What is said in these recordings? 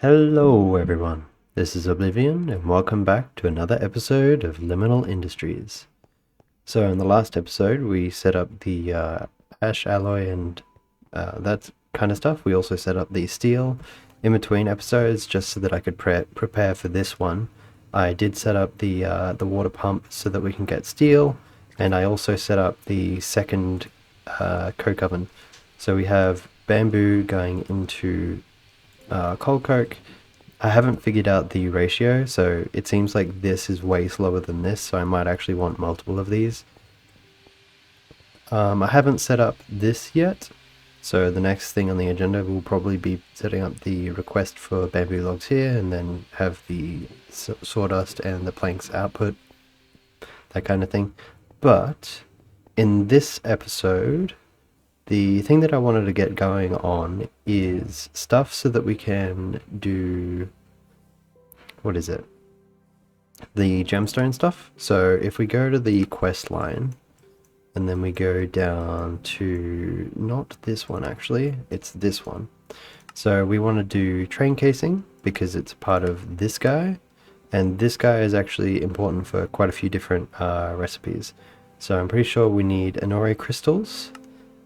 Hello everyone, this is Oblivion and welcome back to another episode of Liminal Industries. So in the last episode we set up the ash alloy and that kind of stuff. We also set up the steel in between episodes just so that I could prepare for this one. I did set up the water pump so that we can get steel, and I also set up the second coke oven. So we have bamboo going into coal coke. I haven't figured out the ratio, so it seems like this is way slower than this, so I might actually want multiple of these. I haven't set up this yet, so the next thing on the agenda will probably be setting up the request for bamboo logs here, and then have the sawdust and the planks output, that kind of thing. But in this episode, the thing that I wanted to get going on is stuff so that we can do, what is it? The gemstone stuff. So if we go to the quest line, and then we go down to, not this one actually, it's this one. So we want to do train casing because it's part of this guy, and this guy is actually important for quite a few different recipes. So I'm pretty sure we need Anore crystals.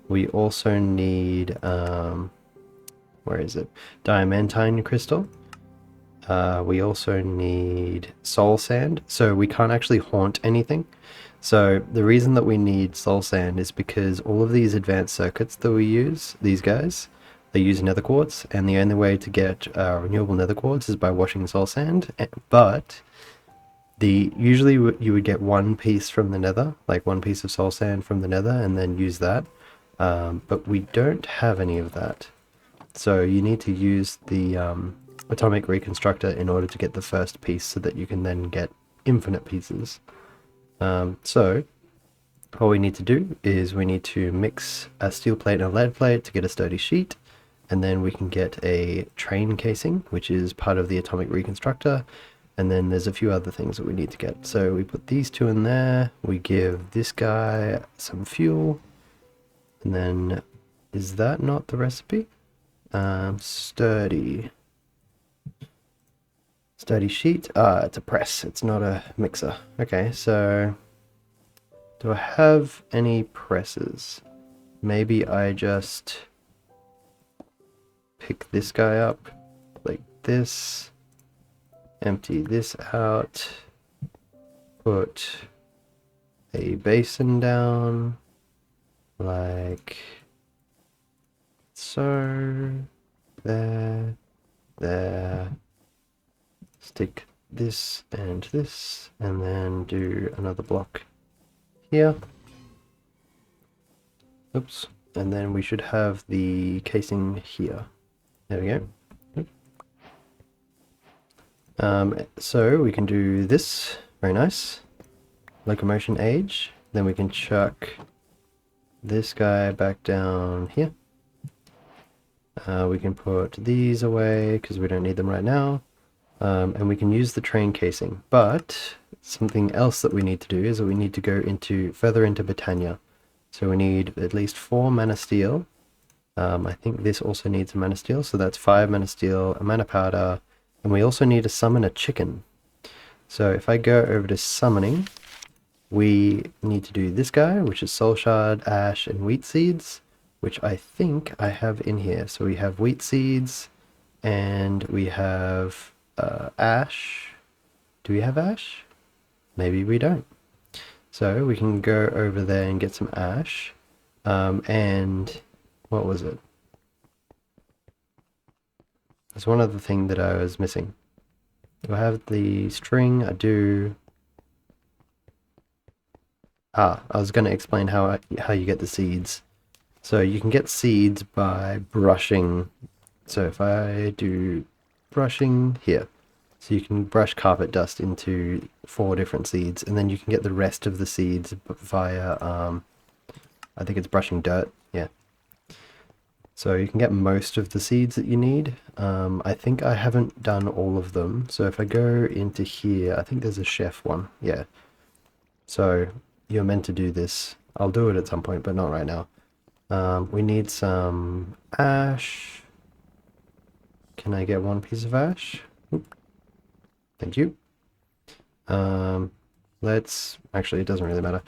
We also need, where is it? Diamantine crystal. We also need soul sand, so we can't actually haunt anything. So the reason that we need soul sand is because all of these advanced circuits that we use, these guys, they use nether quartz, and the only way to get renewable nether quartz is by washing soul sand. But usually you would get one piece from the nether, like one piece of soul sand from the nether, and then use that. But we don't have any of that. So you need to use the atomic reconstructor in order to get the first piece so that you can then get infinite pieces. So all we need to do is we need to mix a steel plate and a lead plate to get a sturdy sheet, and then we can get a train casing, which is part of the atomic reconstructor, and then there's a few other things that we need to get. So we put these two in there, we give this guy some fuel, and then, is that not the recipe? Sturdy sheet. It's a press, it's not a mixer. Okay, so do I have any presses? Maybe I just pick this guy up like this, empty this out, put a basin down like so, there, stick this, and then do another block here. Oops, and then we should have the casing here. There we go. So we can do this, very nice. Locomotion age, then we can chuck this guy back down here. We can put these away because we don't need them right now. And we can use the train casing, but something else that we need to do is that we need to go further into Botania. So we need at least 4 mana steel. I think this also needs a mana steel, so that's 5 mana steel, a mana powder, and we also need to summon a chicken. So if I go over to summoning, we need to do this guy, which is soul shard, ash, and wheat seeds, which I think I have in here. So we have wheat seeds, and we have ash. Do we have ash? Maybe we don't. So we can go over there and get some ash. And what was it? There's one other thing that I was missing. Do I have the string? I do. I was going to explain how you get the seeds. So you can get seeds by brushing. So if I do brushing here, so you can brush carpet dust into 4 different seeds, and then you can get the rest of the seeds via, I think it's brushing dirt, yeah. So you can get most of the seeds that you need. I think I haven't done all of them, so if I go into here, I think there's a chef one, yeah. So you're meant to do this. I'll do it at some point, but not right now. We need some ash. Can I get one piece of ash? Oop. Thank you. Let's... Actually, it doesn't really matter.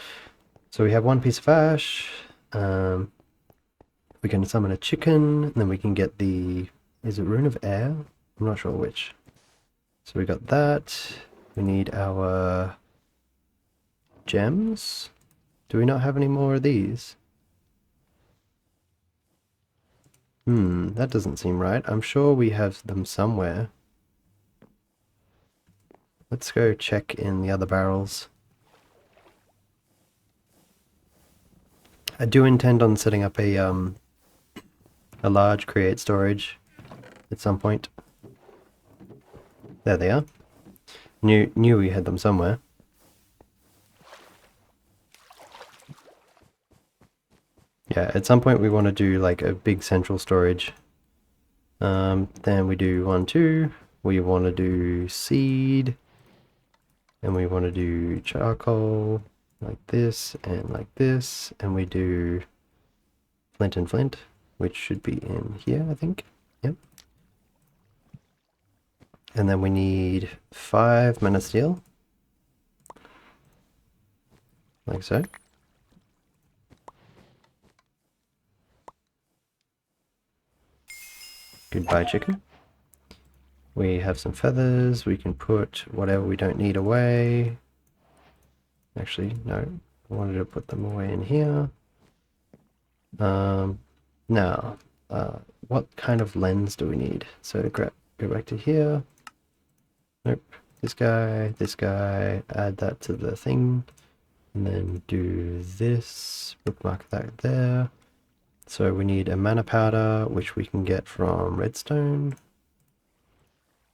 So we have one piece of ash. We can summon a chicken, and then we can get the... Is it Rune of Air? I'm not sure which. So we got that. We need our gems. Do we not have any more of these? That doesn't seem right. I'm sure we have them somewhere. Let's go check in the other barrels. I do intend on setting up a large create storage at some point. There they are. Knew we had them somewhere. Yeah, at some point we want to do like a big central storage. Then we do 1, 2. We want to do seed. And we want to do charcoal like this and like this. And we do flint and flint, which should be in here, I think. Yep. And then we need 5 mana steel. Like so. Goodbye, chicken. We have some feathers. We can put whatever we don't need away. Actually, no. I wanted to put them away in here. Now, what kind of lens do we need? So go back to here. Nope. This guy, add that to the thing. And then do this, bookmark that there. So we need a mana powder, which we can get from redstone.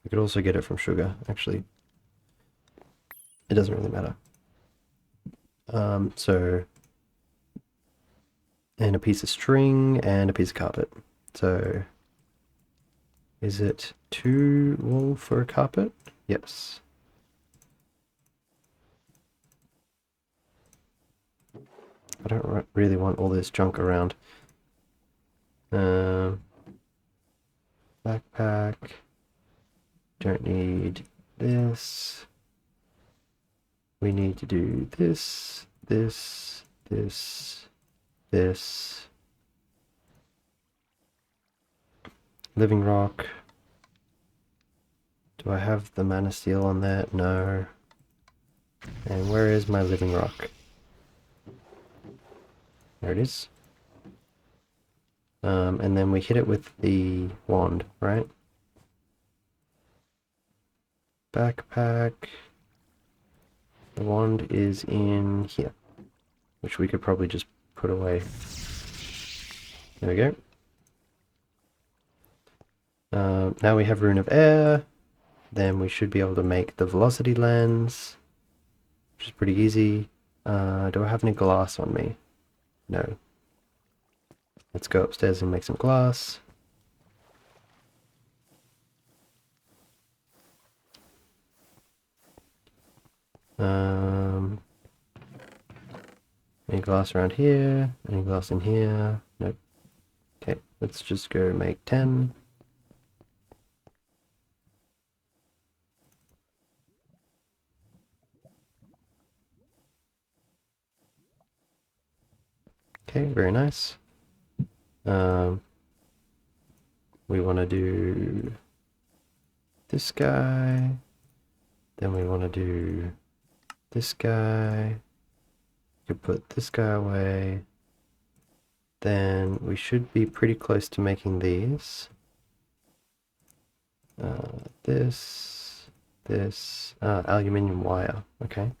We could also get it from sugar, actually. It doesn't really matter. And a piece of string and a piece of carpet. So, is it 2 wool for a carpet? Yes. I don't really want all this junk around. Backpack. Don't need this. We need to do this, this, this, this. Living rock. Do I have the mana steel on there? No. And where is my living rock? There it is. And then we hit it with the wand, right? Backpack. The wand is in here, which we could probably just put away. There we go. Now we have Rune of Air. Then we should be able to make the velocity lens, which is pretty easy. Do I have any glass on me? No. Let's go upstairs and make some glass. Any glass around here? Any glass in here? Nope. Okay, let's just go make 10. Okay, very nice. We want to do this guy. Then we want to do this guy. You could put this guy away. Then we should be pretty close to making these. This, aluminium wire. Okay.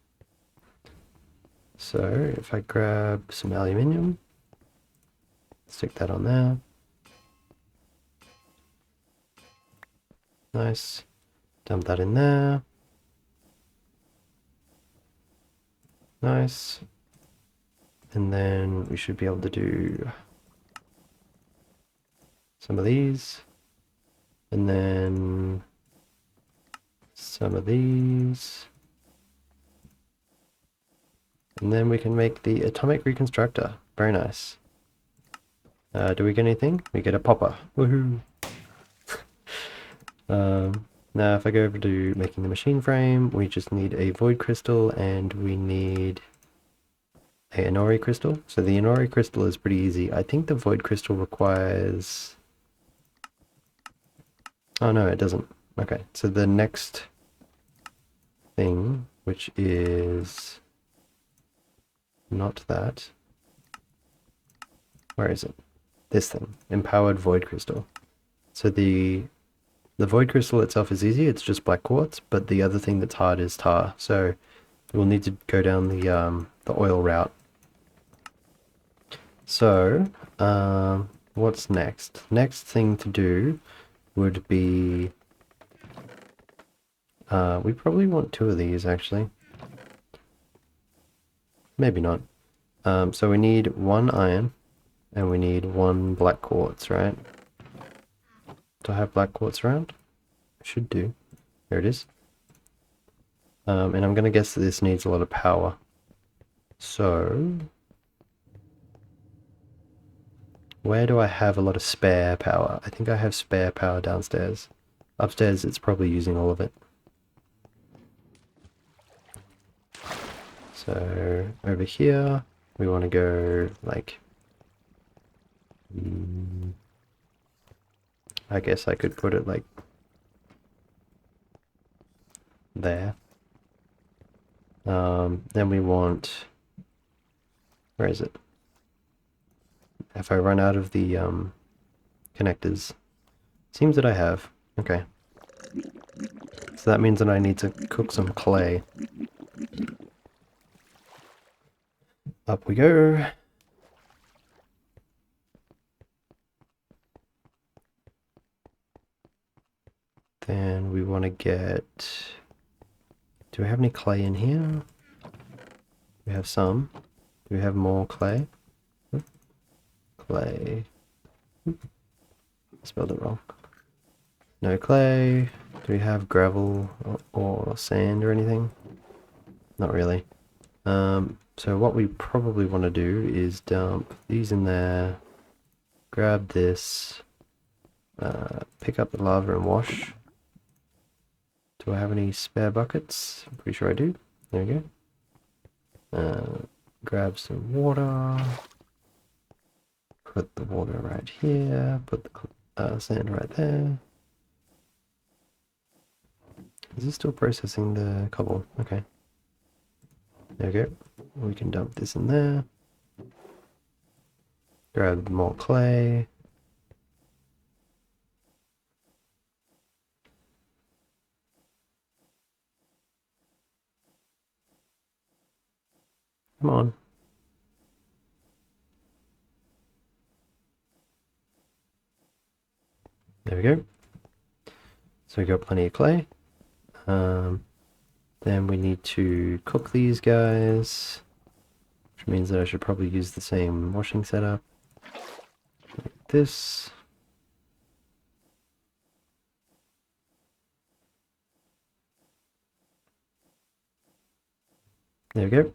So if I grab some aluminium, stick that on there. Nice. Dump that in there. Nice. And then we should be able to do some of these. And then some of these. And then we can make the atomic reconstructor. Very nice. Do we get anything? We get a popper. Woohoo! Now if I go over to making the machine frame, we just need a void crystal and we need a Inori crystal. So the Inori crystal is pretty easy. I think the void crystal requires... Oh no, it doesn't. Okay, so the next thing, which is not that. Where is it? This thing, empowered void crystal. So the void crystal itself is easy, it's just black quartz, but the other thing that's hard is tar. So we'll need to go down the oil route. So what's next? Next thing to do would be we probably want 2 of these actually. Maybe not. So we need 1 iron and we need 1 black quartz, right? Do I have black quartz around? I should do. There it is. And I'm gonna guess that this needs a lot of power. So where do I have a lot of spare power? I think I have spare power downstairs. Upstairs it's probably using all of it. So over here we want to go like I guess I could put it like there. Then we want, where is it? If I run out of the connectors, seems that I have. Okay. So that means that I need to cook some clay. Up we go. Then we want to get... Do we have any clay in here? We have some. Do we have more clay? Clay. Spelled it wrong. No clay. Do we have gravel or sand or anything? Not really. So what we probably want to do is dump these in there, grab this, pick up the lava and wash. Do I have any spare buckets? I'm pretty sure I do. There we go. Grab some water. Put the water right here. Put the sand right there. Is this still processing the cobble? Okay. There we go. We can dump this in there. Grab more clay. Come on. There we go. So we got plenty of clay. Then we need to cook these guys, which means that I should probably use the same washing setup. Like this. There we go.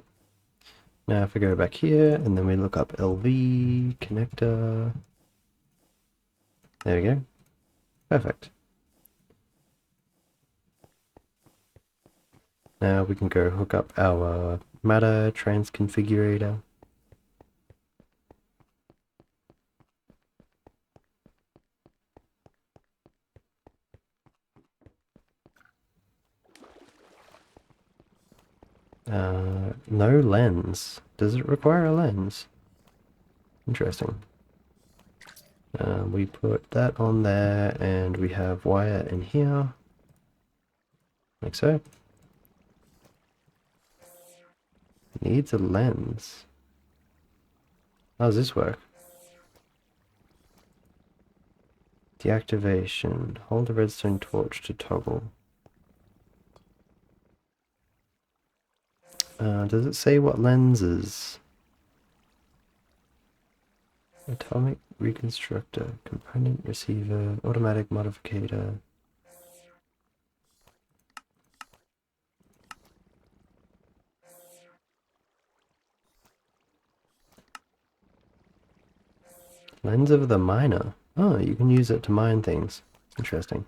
Now if we go back here and then we look up LV connector. There we go. Perfect. Now we can go hook up our matter transconfigurator. No lens. Does it require a lens? Interesting. We put that on there and we have wire in here. Like so. Needs a lens. How does this work? Deactivation. Hold the redstone torch to toggle. Does it say what lenses? Atomic reconstructor, component receiver, automatic modificator. Lens of the miner. Oh, you can use it to mine things. Interesting.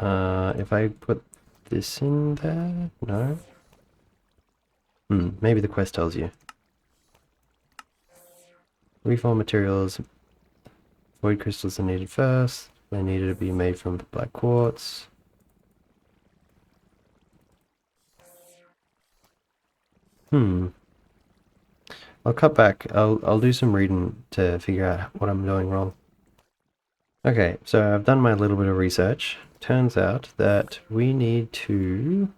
If I put this in there, no. Maybe the quest tells you. Reform materials. Void crystals are needed first. They needed to be made from black quartz. I'll cut back. I'll do some reading to figure out what I'm doing wrong. Okay, so I've done my little bit of research. Turns out that we need to...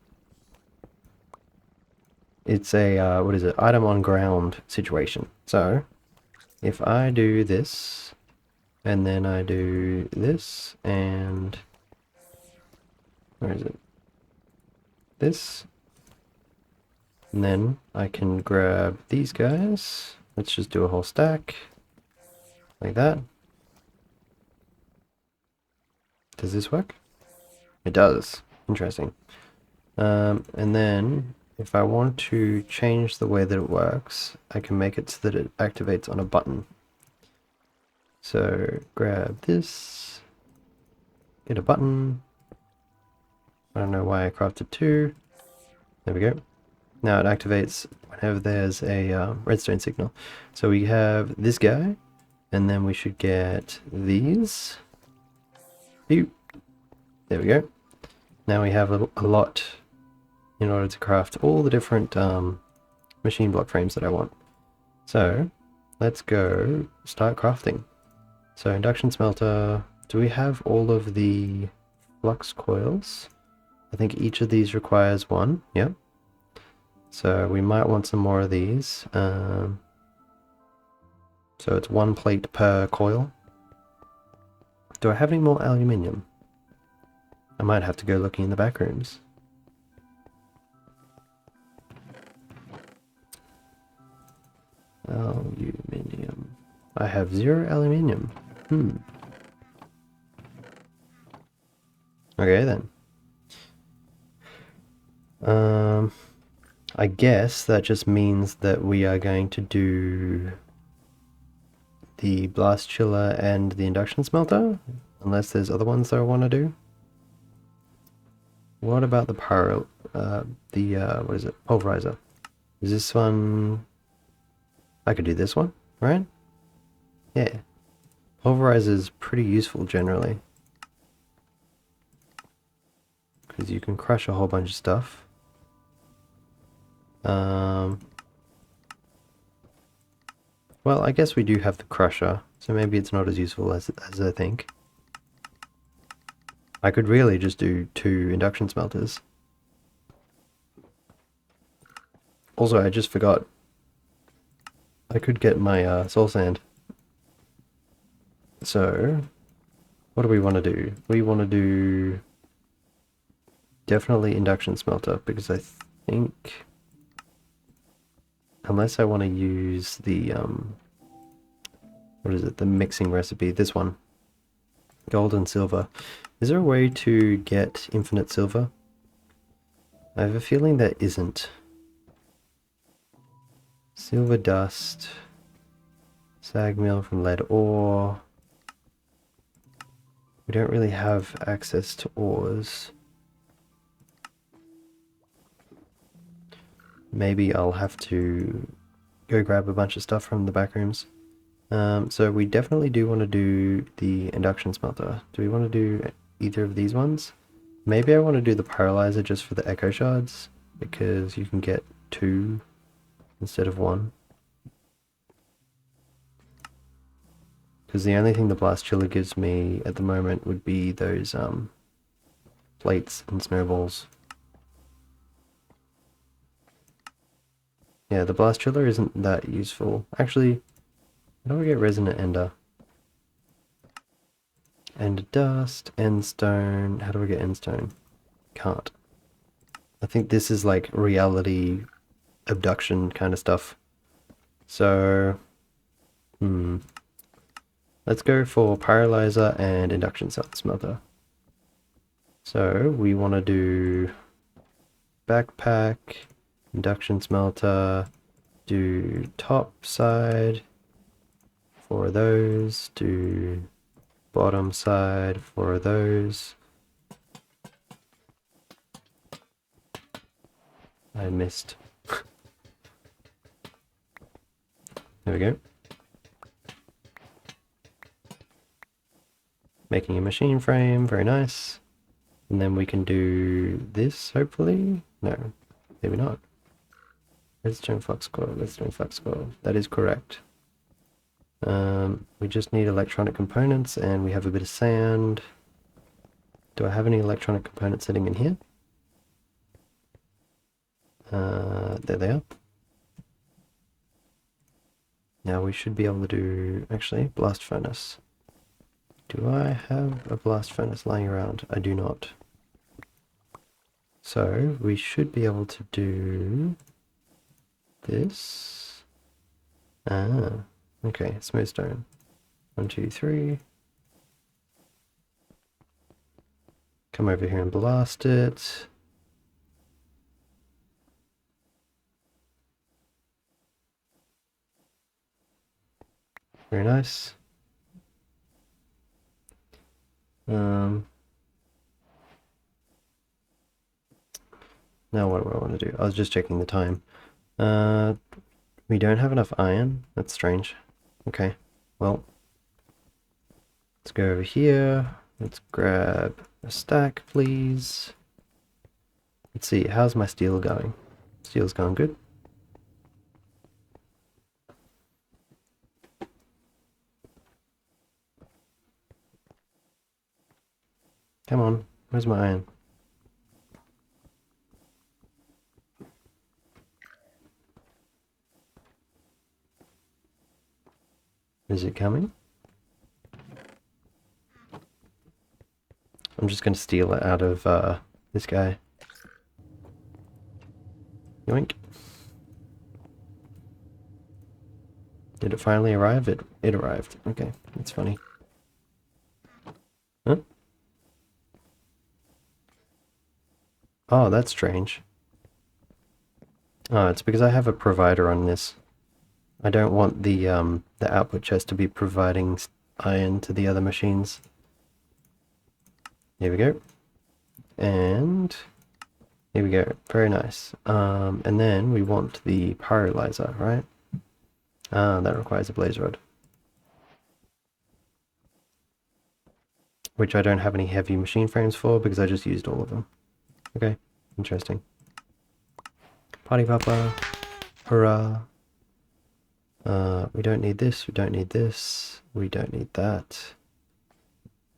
It's a, what is it? Item on ground situation. So, if I do this, and then I do this, and... Where is it? This. And then I can grab these guys. Let's just do a whole stack. Like that. Does this work? It does. Interesting. And then, if I want to change the way that it works, I can make it so that it activates on a button. So, grab this. Get a button. I don't know why I crafted two. There we go. Now it activates whenever there's a redstone signal. So we have this guy, and then we should get these. There we go. Now we have a lot in order to craft all the different machine block frames that I want. So let's go start crafting. So induction smelter. Do we have all of the flux coils? I think each of these requires one. Yep. So we might want some more of these. So it's one plate per coil. Do I have any more aluminium? I might have to go looking in the back rooms. Aluminium. I have 0 aluminium. Okay then. I guess that just means that we are going to do the blast chiller and the induction smelter, unless there's other ones that I want to do. What about the what is it? Pulverizer. Is this one... I could do this one, right? Yeah. Pulverizer is pretty useful generally, because you can crush a whole bunch of stuff. Well, I guess we do have the crusher, so maybe it's not as useful as I think. I could really just do 2 induction smelters. Also, I just forgot. I could get my soul sand. So, what do we want to do? We want to do definitely induction smelter, because I think... Unless I want to use the, what is it, the mixing recipe, this one. Gold and silver. Is there a way to get infinite silver? I have a feeling there isn't. Silver dust. Sag mill from lead ore. We don't really have access to ores. Maybe I'll have to go grab a bunch of stuff from the back rooms. So we definitely do want to do the induction smelter. Do we want to do either of these ones? Maybe I want to do the paralyzer just for the echo shards, because you can get 2 instead of 1. Because the only thing the blast chiller gives me at the moment would be those plates and snowballs. Yeah, the blast chiller isn't that useful. Actually, how do I get resonant ender? Ender dust, end stone. How do I get end stone? Can't. I think this is like reality abduction kind of stuff. So, let's go for paralyzer and induction smelter. So we want to do backpack, induction smelter, do top side for those, do bottom side for those, I missed. There we go. Making a machine frame, very nice. And then we can do this, hopefully? No, maybe not. Redstone flux coil, redstone flux coil. That is correct. We just need electronic components, and we have a bit of sand. Do I have any electronic components sitting in here? There they are. Now we should be able to do, actually, blast furnace. Do I have a blast furnace lying around? I do not. So we should be able to do this. Ah, okay, smooth stone. 1, 2, 3. Come over here and blast it. Very nice. Now what do I want to do? I was just checking the time. We don't have enough iron. That's strange. Okay, well, let's go over here. Let's grab a stack, please. Let's see, how's my steel going? Steel's going good. Come on, where's my iron? Is it coming? I'm just going to steal it out of this guy. Yoink. Did it finally arrive? It arrived. Okay, that's funny. Huh? Oh, that's strange. Oh, it's because I have a provider on this. I don't want the output chest to be providing iron to the other machines. Here we go. And here we go. Very nice. And then we want the pyrolyzer, right? That requires a blaze rod. Which I don't have any heavy machine frames for because I just used all of them. Okay, interesting. Party Papa. Hurrah. We don't need this, we don't need this, we don't need that.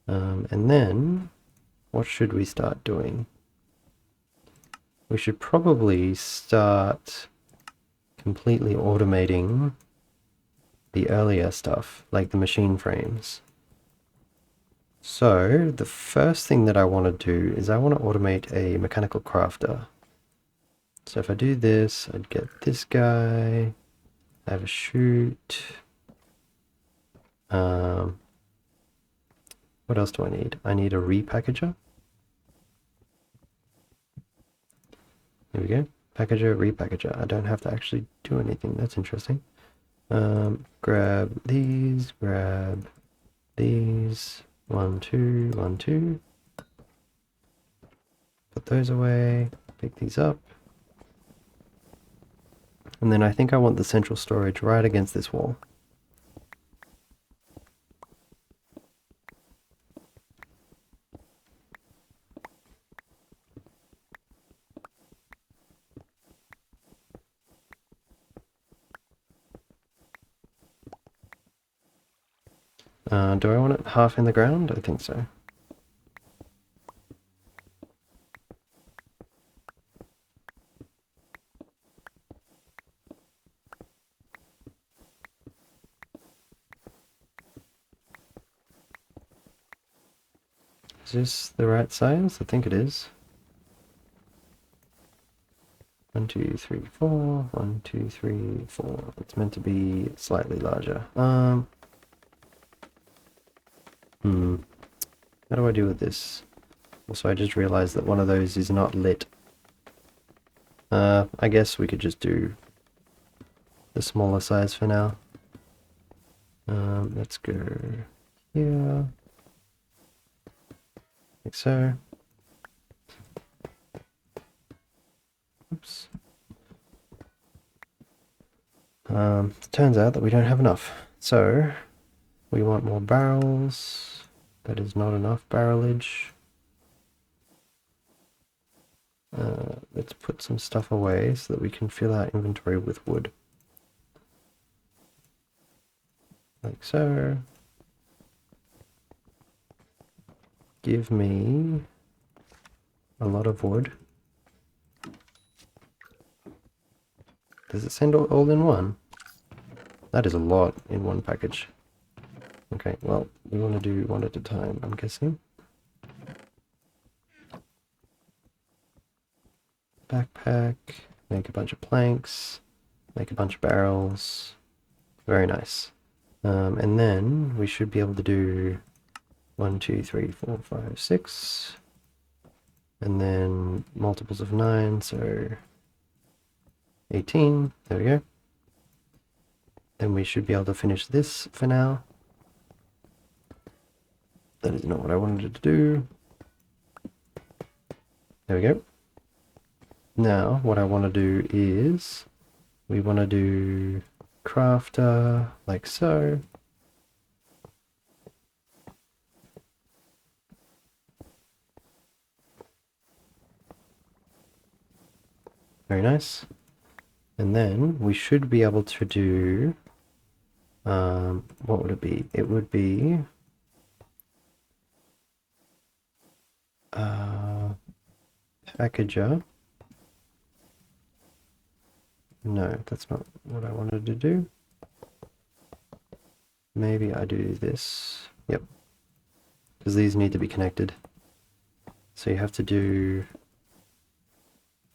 And then, what should we start doing? We should probably start completely automating the earlier stuff, like the machine frames. So, the first thing that I want to do is I want to automate a mechanical crafter. So if I do this, I'd get this guy. I have a chute. What else do I need? I need a repackager. There we go. Packager, repackager. I don't have to actually do anything. That's interesting. Grab these, grab these. 1, 2, 1, 2. Put those away. Pick these up. And then I think I want the central storage right against this wall. Do I want it half in the ground? I think so. Is this the right size? I think it is. 1, 2, 3, 4. 1, 2, 3, 4. It's meant to be slightly larger. How do I do with this? Also, I just realized that one of those is not lit. I guess we could just do the smaller size for now. Let's go here. Like so. Oops. It turns out that we don't have enough. So we want more barrels. That is not enough barrelage. Let's put some stuff away so that we can fill our inventory with wood. Like so. Give me a lot of wood. Does it send all in one? That is a lot in one package. Okay, well, we want to do one at a time, I'm guessing. Backpack, make a bunch of planks, make a bunch of barrels. Very nice. And then we should be able to do 1, 2, 3, 4, 5, 6. And then multiples of 9, so 18. There we go. Then we should be able to finish this for now. That is not what I wanted to do. There we go. Now, what I want to do is, we want to do crafter, like so. Very nice. And then we should be able to do, what would it be? It would be, packager. No, that's not what I wanted to do. Maybe I do this. Yep. Because these need to be connected. So you have to do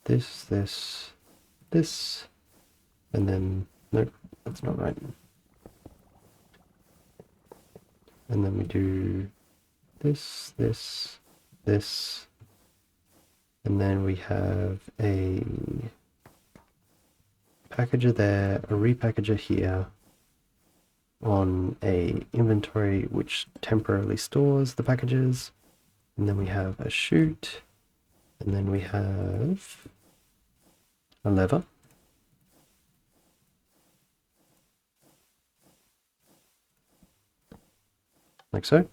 this, this, this, and then, nope, that's not right. And then we do this, this, this, and then we have a packager there, a repackager here, on a inventory which temporarily stores the packages, and then we have a chute, and then we have a lever. Like so.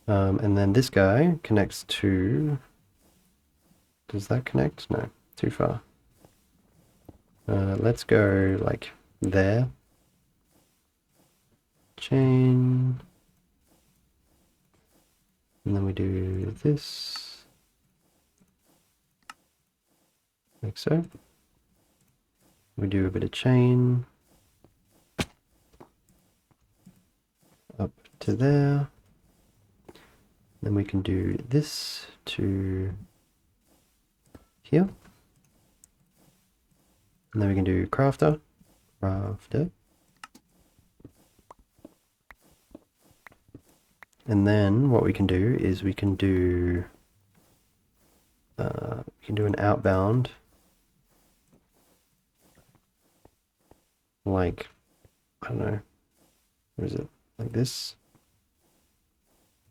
And then this guy connects to, does that connect? No, too far. Let's go like there. Chain. And then we do this. Like so. We do a bit of chain. Up to there. Then we can do this to here. And then we can do crafter. And then what we can do is we can do an outbound, like, I don't know, what is it, like this.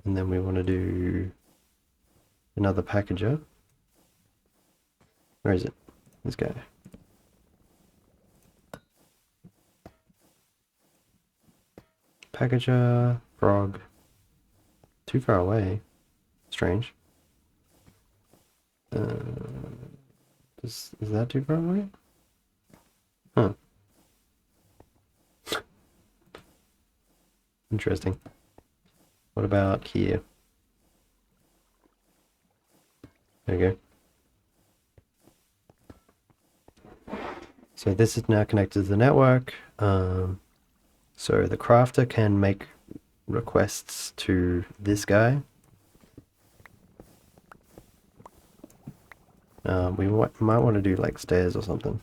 And then we want to do another packager. Where is it? This guy. Packager, frog. Too far away. Strange. Is that too far away? Huh. Interesting. What about here? There we go. So this is now connected to the network. So the crafter can make requests to this guy. We might want to do like stairs or something.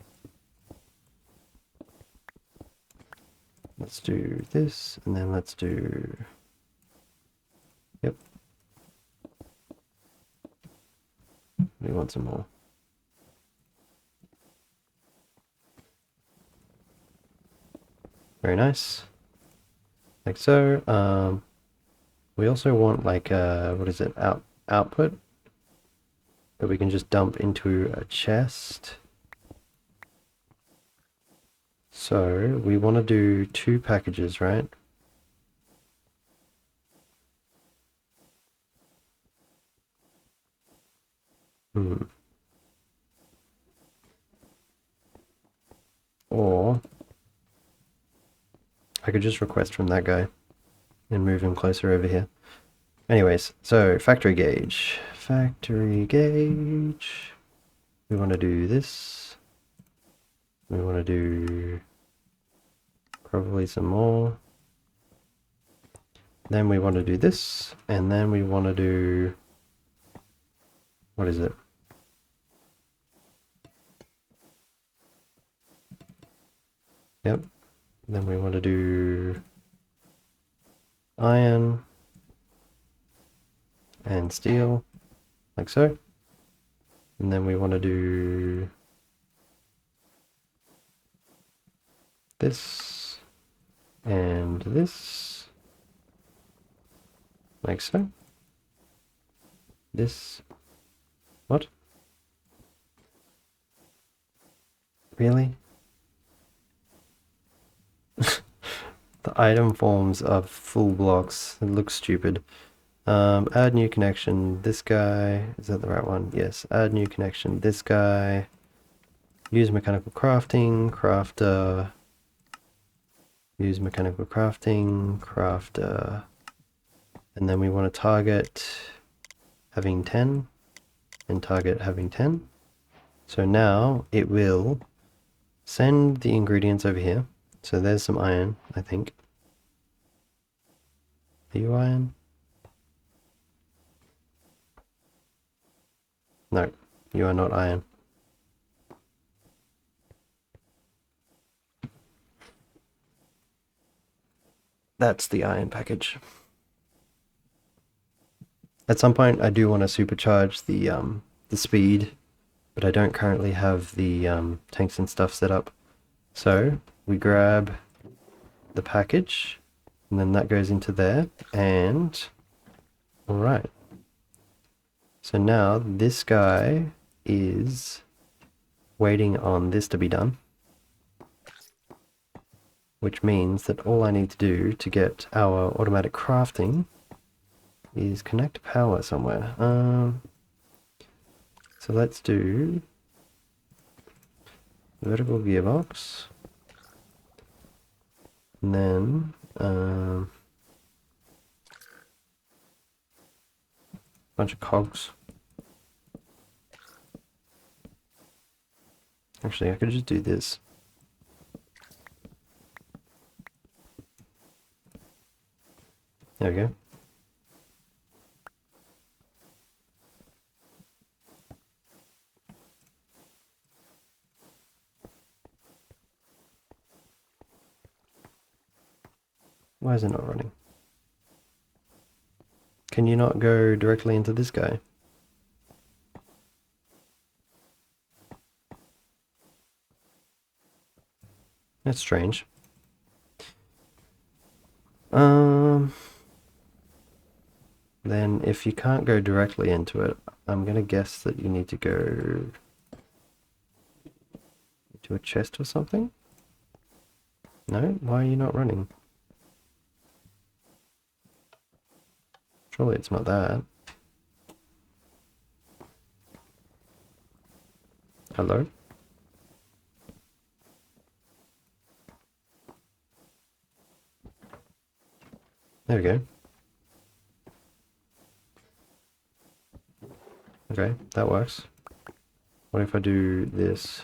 Let's do this, and then let's do, yep. We want some more. Very nice. Like so. We also want like what is it, output that we can just dump into a chest. So we want to do 2 packages, right? Or I could just request from that guy and move him closer over here. Anyways, so factory gauge. Factory gauge. We want to do this. We want to do probably some more. Then we want to do this. And then we want to do... What is it? Yep. Then we want to do iron and steel, like so. And then we want to do this and this, like so. This. What? Really? The item forms are full blocks. It looks stupid. Add new connection. This guy. Is that the right one? Yes. Add new connection. This guy. Use mechanical crafting. Crafter. Use mechanical crafting. Crafter. And then we want to target having 10. And target having 10. So now it will send the ingredients over here. So there's some iron, I think. Are you iron? No, you are not iron. That's the iron package. At some point, I do want to supercharge the speed, but I don't currently have the tanks and stuff set up. So we grab the package, and then that goes into there, and all right. So now this guy is waiting on this to be done, which means that all I need to do to get our automatic crafting is connect power somewhere. So let's do vertical gearbox, and then bunch of cogs. Actually, I could just do this. There we go. Why is it not running? Can you not go directly into this guy? That's strange. Then if you can't go directly into it, I'm gonna guess that you need to go to a chest or something? No? Why are you not running? Surely it's not that. Hello? There we go. Okay, that works. What if I do this?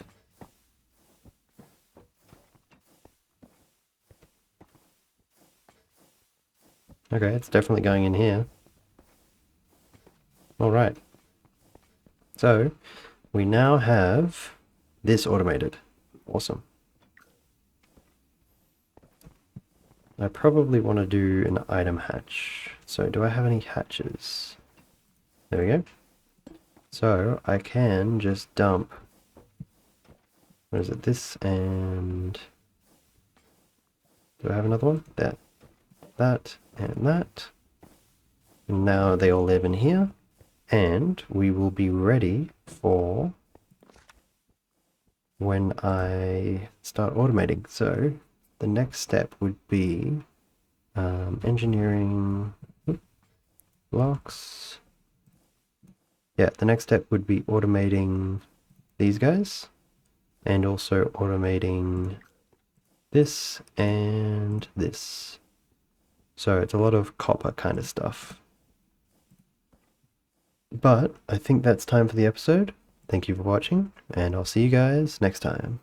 Okay, it's definitely going in here. Alright. So, we now have this automated. Awesome. I probably want to do an item hatch. So, do I have any hatches? There we go. So, I can just dump, what is it, this and, do I have another one? That, and that. And now they all live in here, and we will be ready for when I start automating. So the next step would be engineering blocks. Yeah, the next step would be automating these guys and also automating this and this. So it's a lot of copper kind of stuff. But I think that's time for the episode. Thank you for watching, and I'll see you guys next time.